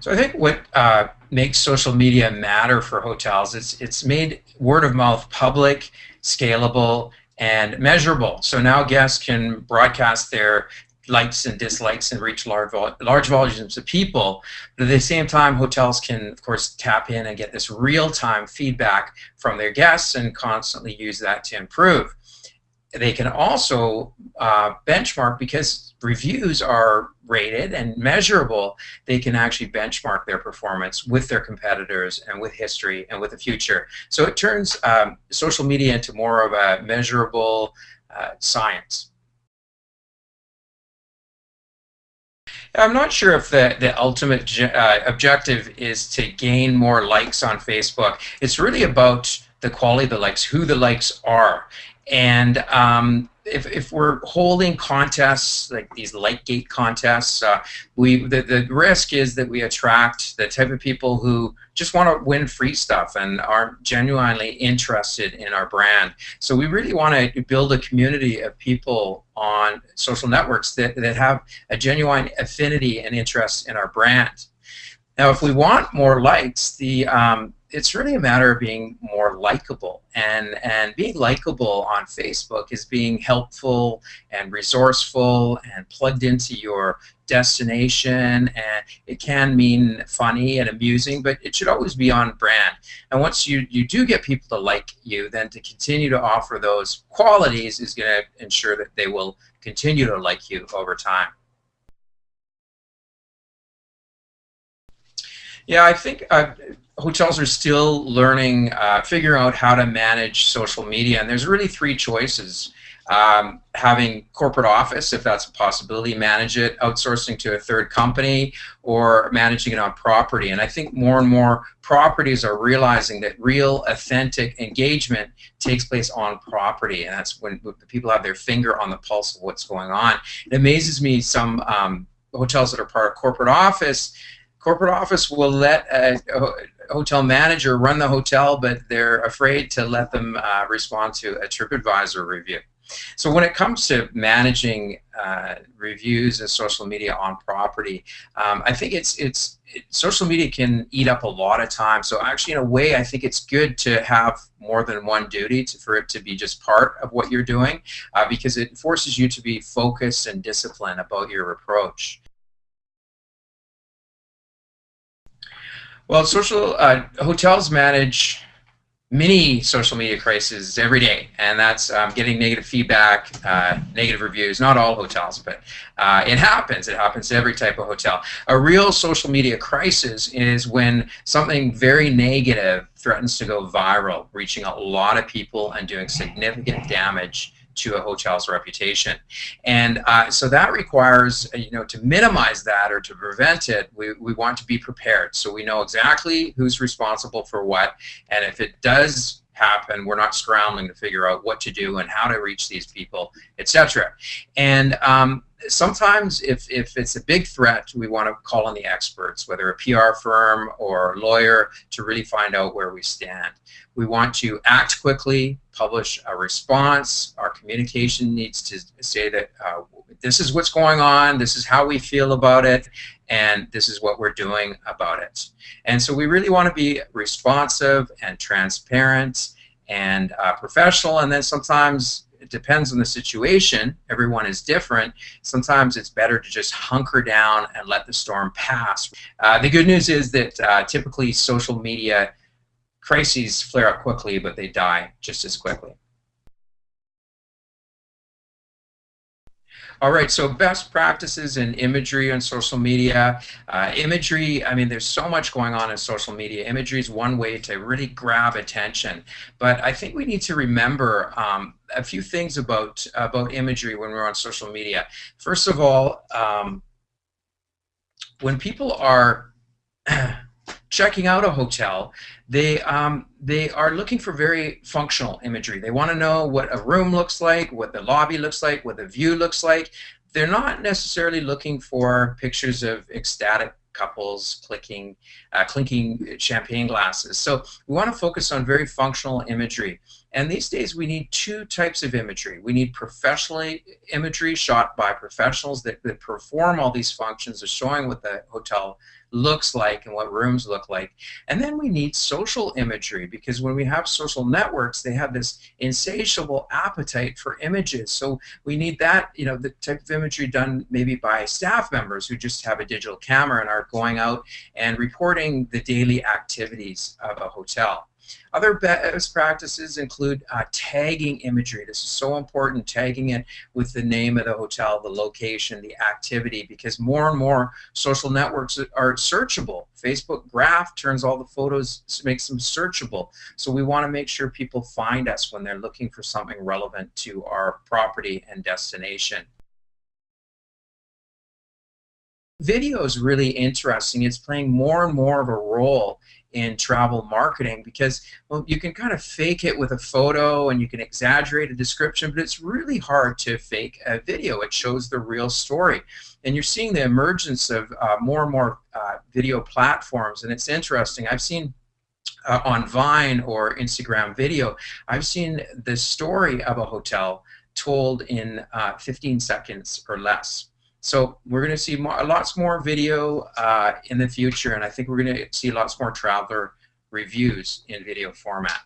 So I think what makes social media matter for hotels is it's made word of mouth public, scalable, and measurable. So now guests can broadcast their likes and dislikes and reach large volumes of people. But at the same time, hotels can, of course, tap in and get this real-time feedback from their guests and constantly use that to improve. They can also benchmark because reviews are rated and measurable. They can actually benchmark their performance with their competitors and with history and with the future. So it turns social media into more of a measurable science. I'm not sure if the ultimate objective is to gain more likes on Facebook. It's really about the quality of the likes, who the likes are. And if we're holding contests like these like gate contests, the risk is that we attract the type of people who just want to win free stuff and aren't genuinely interested in our brand. So we really want to build a community of people on social networks that have a genuine affinity and interest in our brand. Now, if we want more likes, it's really a matter of being more likable, and being likable on Facebook is being helpful and resourceful and plugged into your destination, and it can mean funny and amusing, but it should always be on brand. And once you do get people to like you, then to continue to offer those qualities is going to ensure that they will continue to like you over time. Yeah, I think hotels are still learning, figuring out how to manage social media, and there's really three choices. Having corporate office, if that's a possibility, manage it, outsourcing to a third company, or managing it on property. And I think more and more properties are realizing that real, authentic engagement takes place on property, and that's when the people have their finger on the pulse of what's going on. It amazes me some hotels that are part of corporate office. Corporate office will let a hotel manager run the hotel, but they're afraid to let them respond to a TripAdvisor review. So when it comes to managing reviews and social media on property, I think social media can eat up a lot of time. So actually, in a way, I think it's good to have more than one duty for it to be just part of what you're doing, because it forces you to be focused and disciplined about your approach. Well, hotels manage many social media crises every day, and that's getting negative feedback, negative reviews. Not all hotels, but it happens. It happens to every type of hotel. A real social media crisis is when something very negative threatens to go viral, reaching a lot of people and doing significant damage to a hotel's reputation. And so that requires, to minimize that or to prevent it, we want to be prepared. So we know exactly who's responsible for what, and if it does happen, we're not scrambling to figure out what to do and how to reach these people, etc. And sometimes if it's a big threat, we want to call on the experts, whether a PR firm or a lawyer, to really find out where we stand. We want to act quickly, publish a response. Our communication needs to say that this is what's going on, this is how we feel about it, and this is what we're doing about it. And so we really want to be responsive and transparent and professional, and then sometimes it depends on the situation. Everyone is different. Sometimes it's better to just hunker down and let the storm pass. The good news is that typically social media crises flare up quickly, but they die just as quickly. All right, so best practices in imagery on social media. Imagery, I mean, there's so much going on in social media. Imagery is one way to really grab attention. But I think we need to remember a few things about imagery when we're on social media. First of all, when people are checking out a hotel, they are looking for very functional imagery. They want to know what a room looks like, what the lobby looks like, what the view looks like. They're not necessarily looking for pictures of ecstatic couples clinking champagne glasses. So we want to focus on very functional imagery. And these days we need two types of imagery. We need professional imagery shot by professionals that perform all these functions of showing what the hotel looks like and what rooms look like. And then we need social imagery, because when we have social networks, they have this insatiable appetite for images. So we need that, you know, the type of imagery done maybe by staff members who just have a digital camera and are going out and reporting the daily activities of a hotel. Other best practices include tagging imagery. This is so important, tagging it with the name of the hotel, the location, the activity, because more and more social networks are searchable. Facebook Graph turns all the photos, makes them searchable. So we want to make sure people find us when they're looking for something relevant to our property and destination. Video is really interesting. It's playing more and more of a role in travel marketing because, well, you can kind of fake it with a photo and you can exaggerate a description, but it's really hard to fake a video. It shows the real story. And you're seeing the emergence of more and more video platforms, and it's interesting. I've seen on Vine or Instagram video, I've seen the story of a hotel told in 15 seconds or less. So we're going to see lots more video in the future, and I think we're going to see lots more traveler reviews in video format.